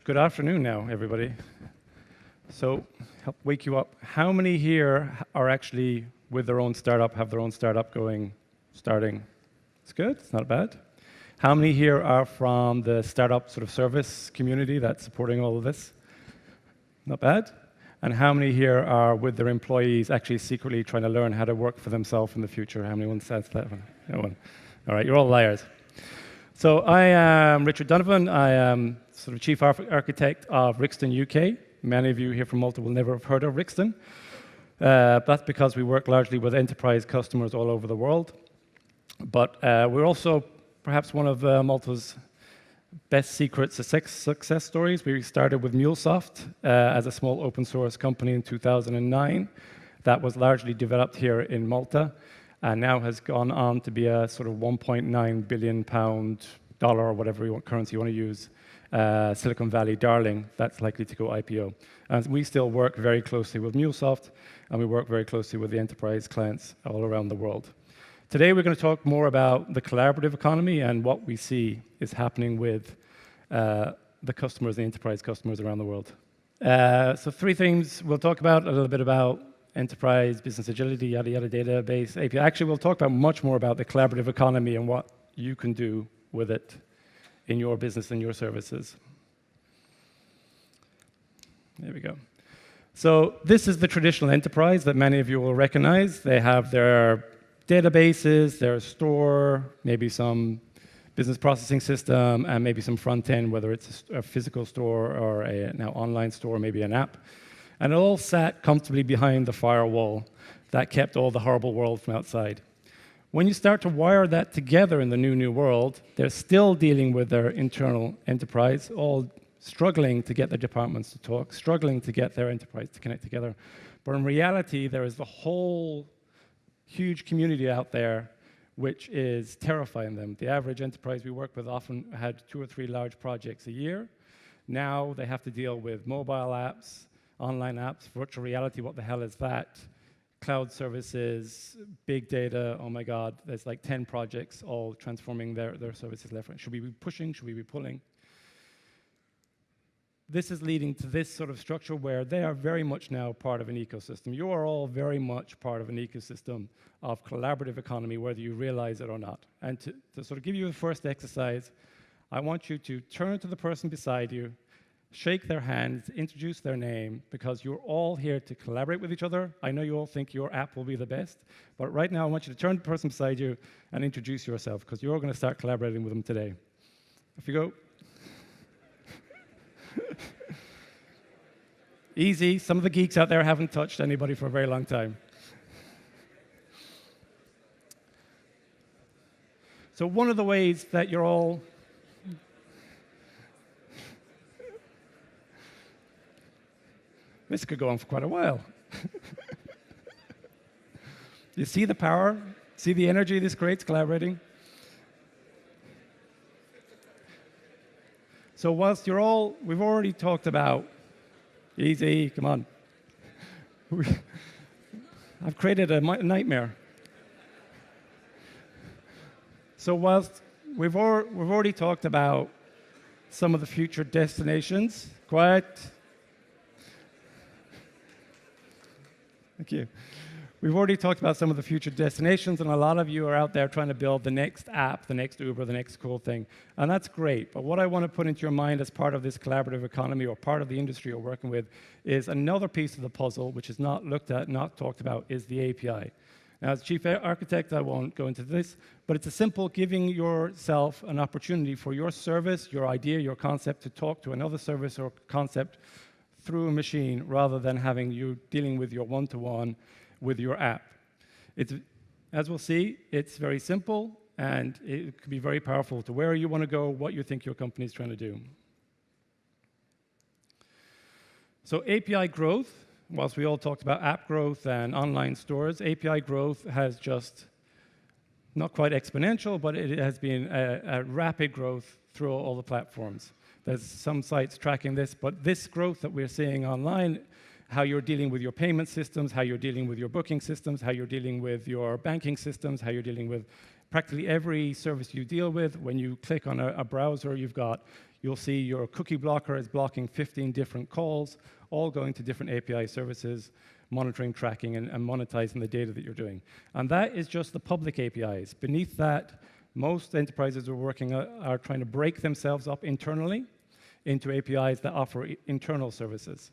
Good afternoon now, everybody. So, help wake you up. How many here are actually with their own startup, have their own startup starting? It's good, it's not bad. How many here are from the startup sort of service community that's supporting all of this? Not bad. And how many here are with their employees actually secretly trying to learn how to work for themselves in the future? How many one says that one? No one. All right, you're all liars. So I am Richard Donovan. I am sort of chief architect of Ricston UK. Many of you here from Malta will never have heard of Ricston. That's because we work largely with enterprise customers all over the world. But we're also perhaps one of Malta's best secret success stories. We started with MuleSoft as a small open source company in 2009. That was largely developed here in Malta, and now has gone on to be a sort of 1.9 billion pound, dollar, or whatever currency you want to use, Silicon Valley darling that's likely to go IPO. And we still work very closely with MuleSoft, and we work very closely with the enterprise clients all around the world. Today we're going to talk more about the collaborative economy and what we see is happening with the customers, the enterprise customers around the world. So three themes we'll talk about: a little bit about enterprise, business agility, yada yada, database, API. Actually, we'll talk about much more about the collaborative economy and what you can do with it in your business and your services. There we go. So this is the traditional enterprise that many of you will recognize. They have their databases, their store, maybe some business processing system, and maybe some front end, whether it's a physical store or a now online store, maybe an app. And it all sat comfortably behind the firewall that kept all the horrible world from outside. When you start to wire that together in the new world, they're still dealing with their internal enterprise, all struggling to get their departments to talk, struggling to get their enterprise to connect together. But in reality, there is the whole huge community out there which is terrifying them. The average enterprise we work with often had 2 or 3 large projects a year. Now they have to deal with mobile apps, online apps, virtual reality, what the hell is that? Cloud services, big data, oh my God, there's like 10 projects all transforming their services left. Should we be pushing, should we be pulling? This is leading to this sort of structure where they are very much now part of an ecosystem. You are all very much part of an ecosystem of collaborative economy, whether you realize it or not. And to sort of give you the first exercise, I want you to turn to the person beside you, shake their hands, introduce their name, because you're all here to collaborate with each other. I know you all think your app will be the best, but right now I want you to turn to the person beside you and introduce yourself, because you're going to start collaborating with them today. Off you go. Easy. Some of the geeks out there haven't touched anybody for a very long time. So one of the ways that you're all this could go on for quite a while. You see the power? See the energy this creates collaborating? So whilst you're all, we've already talked about, easy, come on. I've created a nightmare. So whilst we've already talked about some of the future destinations, quiet. Thank you. We've already talked about some of the future destinations, and a lot of you are out there trying to build the next app, the next Uber, the next cool thing. And that's great. But what I want to put into your mind as part of this collaborative economy or part of the industry you're working with is another piece of the puzzle, which is not looked at, not talked about, is the API. Now, as chief architect, I won't go into this, but it's a simple giving yourself an opportunity for your service, your idea, your concept to talk to another service or concept through a machine rather than having you dealing with your one-to-one with your app. As we'll see, it's very simple, and it can be very powerful to where you want to go, what you think your company is trying to do. So API growth, whilst we all talked about app growth and online stores, API growth has just, not quite exponential, but it has been a rapid growth through all the platforms. There's some sites tracking this, but this growth that we're seeing online, how you're dealing with your payment systems, how you're dealing with your booking systems, how you're dealing with your banking systems, how you're dealing with practically every service you deal with. When you click on a browser, you've got you'll see your cookie blocker is blocking 15 different calls, all going to different API services, monitoring, tracking, and monetizing the data that you're doing. And that is just the public APIs. Beneath that, most enterprises are trying to break themselves up internally into APIs that offer internal services.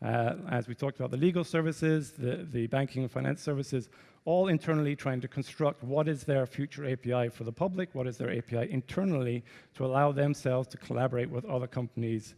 As we talked about, the legal services, the banking and finance services, all internally trying to construct what is their future API for the public, what is their API internally to allow themselves to collaborate with other companies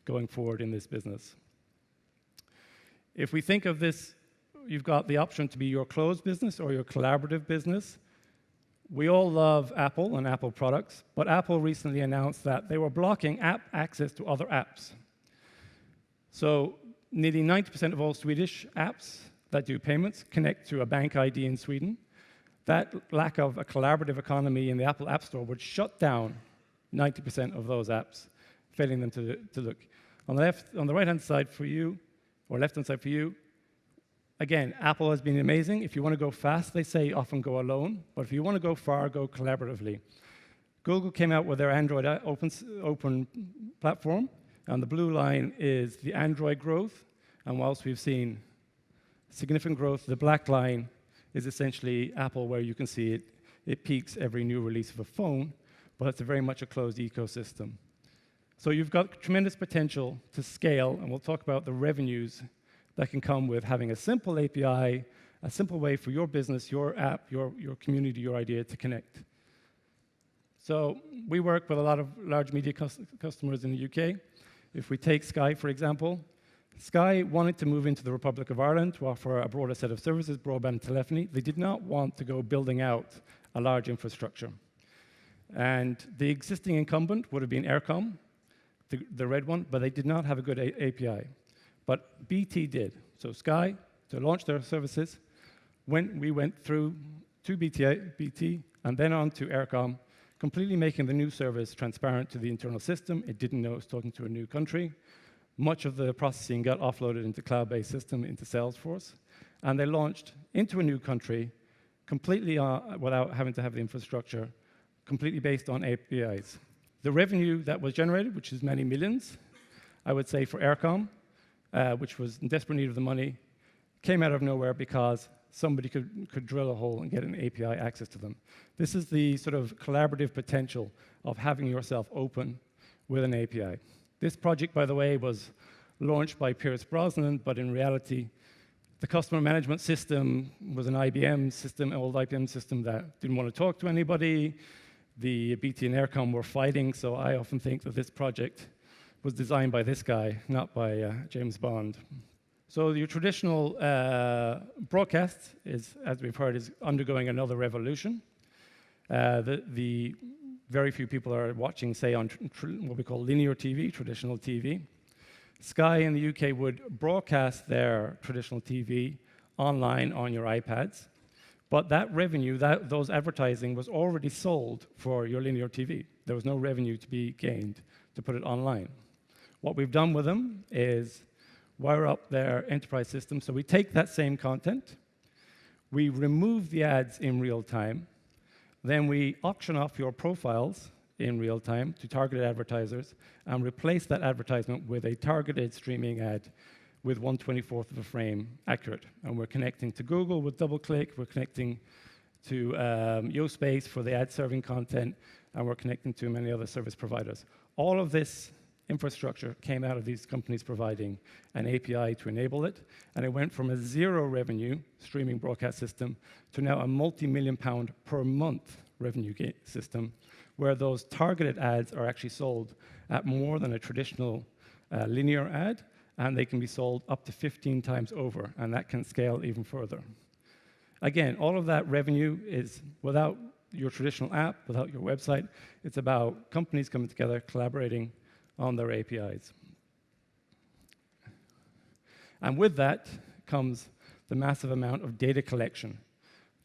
going forward in this business. If we think of this, you've got the option to be your closed business or your collaborative business. We all love Apple and Apple products, but Apple recently announced that they were blocking app access to other apps. So nearly 90% of all Swedish apps that do payments connect to a bank ID in Sweden. That lack of a collaborative economy in the Apple App Store would shut down 90% of those apps, failing them to look. On the right-hand side for you, or left-hand side for you, again, Apple has been amazing. If you want to go fast, they say often go alone. But if you want to go far, go collaboratively. Google came out with their Android open platform. And the blue line is the Android growth. And whilst we've seen significant growth, the black line is essentially Apple, where you can see it peaks every new release of a phone. But it's very much a closed ecosystem. So you've got tremendous potential to scale, and we'll talk about the revenues that can come with having a simple API, a simple way for your business, your app, your community, your idea to connect. So we work with a lot of large media customers in the UK. If we take Sky, for example, Sky wanted to move into the Republic of Ireland to offer a broader set of services, broadband telephony. They did not want to go building out a large infrastructure. And the existing incumbent would have been Eircom, the red one, but they did not have a good API. But BT did. So Sky, to launch their services, we went through to BT and then on to Eircom, completely making the new service transparent to the internal system. It didn't know it was talking to a new country. Much of the processing got offloaded into cloud-based system, into Salesforce. And they launched into a new country completely without having to have the infrastructure, completely based on APIs. The revenue that was generated, which is many millions, I would say for Eircom, which was in desperate need of the money, came out of nowhere because somebody could drill a hole and get an API access to them. This is the sort of collaborative potential of having yourself open with an API. This project, by the way, was launched by Pierce Brosnan, but in reality, the customer management system was an IBM system, an old IBM system that didn't want to talk to anybody. The BT and Eircom were fighting, so I often think that this project was designed by this guy, not by James Bond. So your traditional broadcast is, as we've heard, is undergoing another revolution. The very few people are watching, say, on what we call linear TV, traditional TV. Sky in the UK would broadcast their traditional TV online on your iPads. But that revenue, those advertising was already sold for your linear TV. There was no revenue to be gained to put it online. What we've done with them is wire up their enterprise system. So we take that same content, we remove the ads in real time, then we auction off your profiles in real time to targeted advertisers and replace that advertisement with a targeted streaming ad with 1/24th of a frame accurate. And we're connecting to Google with DoubleClick, we're connecting to YoSpace for the ad serving content, and we're connecting to many other service providers. All of this infrastructure came out of these companies providing an API to enable it, and it went from a zero revenue streaming broadcast system to now a multi-million-pound per month revenue system, where those targeted ads are actually sold at more than a traditional linear ad, and they can be sold up to 15 times over, and that can scale even further. Again, all of that revenue is without your traditional app, without your website. It's about companies coming together, collaborating on their APIs. And with that comes the massive amount of data collection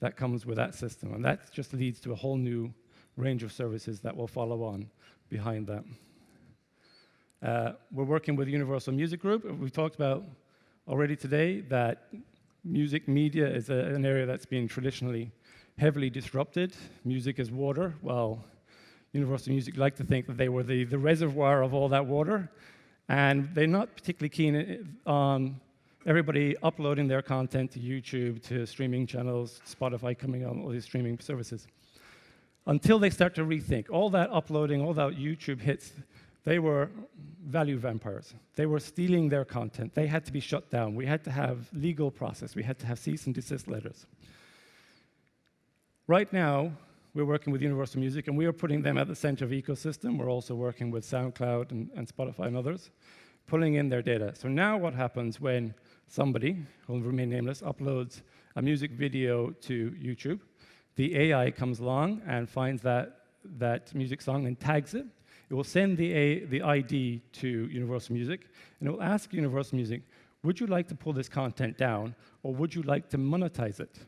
that comes with that system, and that just leads to a whole new range of services that will follow on behind that. We're working with Universal Music Group. We talked about already today that music media is an area that's been traditionally heavily disrupted. Music is water. Well, Universal Music like to think that they were the reservoir of all that water, and they're not particularly keen on everybody uploading their content to YouTube, to streaming channels, Spotify coming on, all these streaming services. Until they start to rethink. All that uploading, all that YouTube hits, they were value vampires. They were stealing their content. They had to be shut down. We had to have legal process. We had to have cease and desist letters. Right now, we're working with Universal Music, and we are putting them at the center of the ecosystem. We're also working with SoundCloud and Spotify and others, pulling in their data. So now what happens when somebody, who will remain nameless, uploads a music video to YouTube, the AI comes along and finds that music song and tags it. It will send the ID to Universal Music, and it will ask Universal Music, would you like to pull this content down, or would you like to monetize it?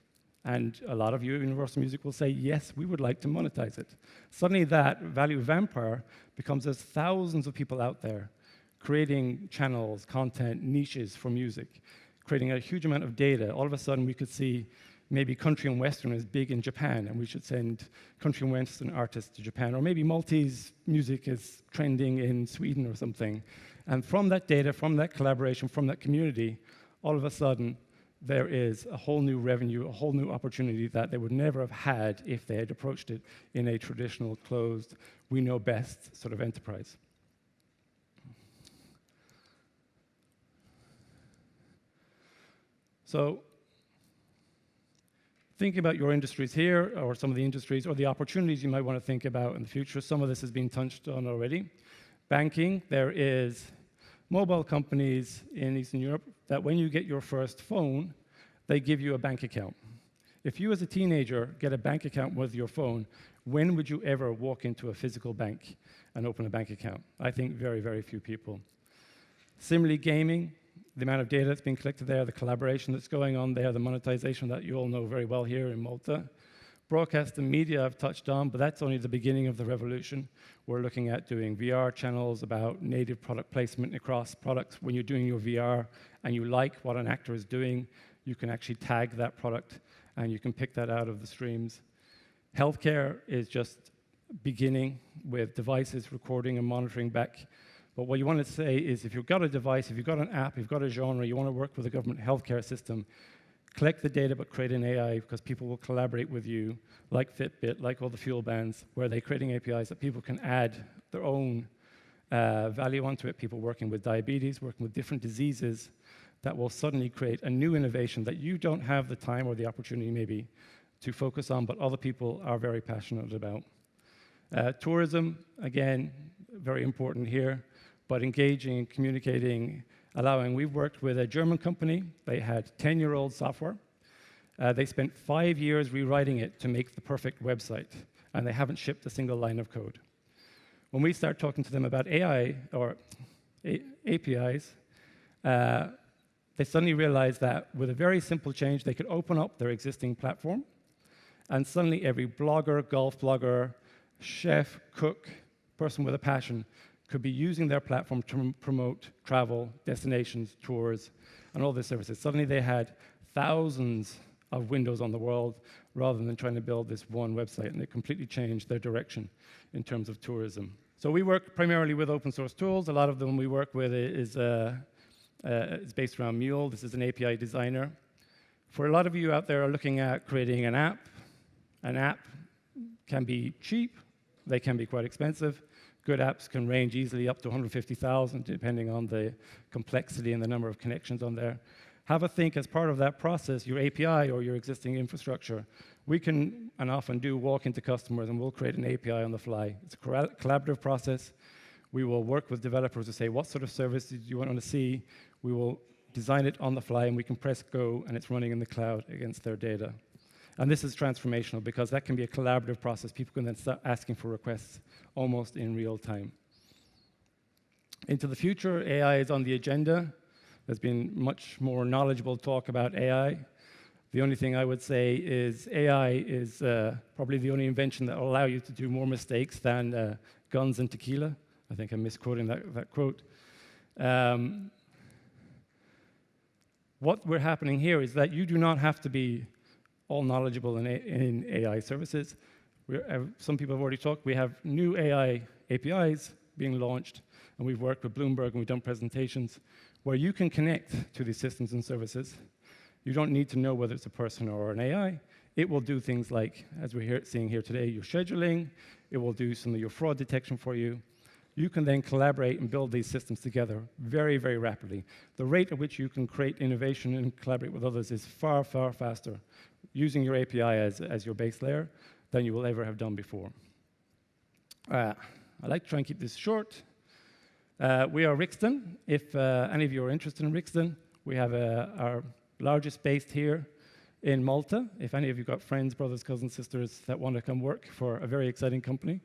And a lot of you at Universal Music will say, yes, we would like to monetize it. Suddenly that value vampire becomes there's thousands of people out there creating channels, content, niches for music, creating a huge amount of data. All of a sudden we could see maybe country and western is big in Japan, and we should send country and western artists to Japan. Or maybe Maltese music is trending in Sweden or something. And from that data, from that collaboration, from that community, all of a sudden, there is a whole new revenue, a whole new opportunity that they would never have had if they had approached it in a traditional, closed, we know best sort of enterprise. So, thinking about your industries here, or some of the industries, or the opportunities you might want to think about in the future. Some of this has been touched on already. Banking, there is mobile companies in Eastern Europe that when you get your first phone, they give you a bank account. If you as a teenager get a bank account with your phone, when would you ever walk into a physical bank and open a bank account? I think very, very few people. Similarly, gaming, the amount of data that's being collected there, the collaboration that's going on there, the monetization that you all know very well here in Malta. Broadcast and media I've touched on, but that's only the beginning of the revolution. We're looking at doing VR channels about native product placement across products. When you're doing your VR and you like what an actor is doing, you can actually tag that product and you can pick that out of the streams. Healthcare is just beginning with devices recording and monitoring back. But what you want to say is if you've got a device, if you've got an app, you've got a genre, you want to work with a government healthcare system, collect the data but create an AI because people will collaborate with you, like Fitbit, like all the fuel bands, where they're creating APIs that people can add their own value onto it. People working with diabetes, working with different diseases that will suddenly create a new innovation that you don't have the time or the opportunity maybe to focus on, but other people are very passionate about. Tourism, again, very important here, but engaging, communicating, allowing. We've worked with a German company. They had 10-year-old software. They spent 5 years rewriting it to make the perfect website, and they haven't shipped a single line of code. When we start talking to them about AI or APIs, they suddenly realized that with a very simple change, they could open up their existing platform, and suddenly every blogger, golf blogger, chef, cook, person with a passion could be using their platform to promote travel, destinations, tours, and all these services. Suddenly they had thousands of windows on the world rather than trying to build this one website, and it completely changed their direction in terms of tourism. So we work primarily with open source tools. A lot of them we work with is based around Mule. This is an API designer. For a lot of you out there are looking at creating an app can be cheap. They can be quite expensive. Good apps can range easily up to 150,000, depending on the complexity and the number of connections on there. Have a think as part of that process, your API or your existing infrastructure. We can, and often do, walk into customers and we'll create an API on the fly. It's a collaborative process. We will work with developers to say, what sort of service do you want to see? We will design it on the fly and we can press go and it's running in the cloud against their data. And this is transformational because that can be a collaborative process. People can then start asking for requests almost in real time. Into the future, AI is on the agenda. There's been much more knowledgeable talk about AI. The only thing I would say is AI is probably the only invention that will allow you to do more mistakes than guns and tequila. I think I'm misquoting that quote. What we're happening here is that you do not have to be all knowledgeable in AI services. Some people have already talked. We have new AI APIs being launched, and we've worked with Bloomberg, and we've done presentations where you can connect to these systems and services. You don't need to know whether it's a person or an AI. It will do things like, as we're seeing here today, your scheduling. It will do some of your fraud detection for you. You can then collaborate and build these systems together very, very rapidly. The rate at which you can create innovation and collaborate with others is far, far faster using your API as your base layer than you will ever have done before. I like to try and keep this short. We are Ricston. If any of you are interested in Ricston, we have our largest base here in Malta. If any of you got friends, brothers, cousins, sisters that want to come work for a very exciting company,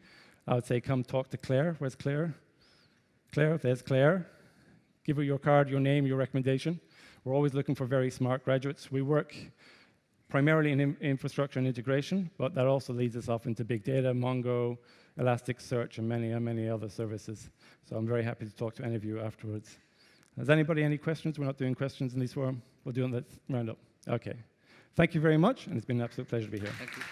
I would say come talk to Claire. Where's Claire? Claire, there's Claire. Give her your card, your name, your recommendation. We're always looking for very smart graduates. We work primarily in infrastructure and integration, but that also leads us off into big data, Mongo, Elasticsearch, and many other services. So I'm very happy to talk to any of you afterwards. Has anybody any questions? We're not doing questions in this forum. We'll do it in the roundup. OK. Thank you very much, and it's been an absolute pleasure to be here. Thank you.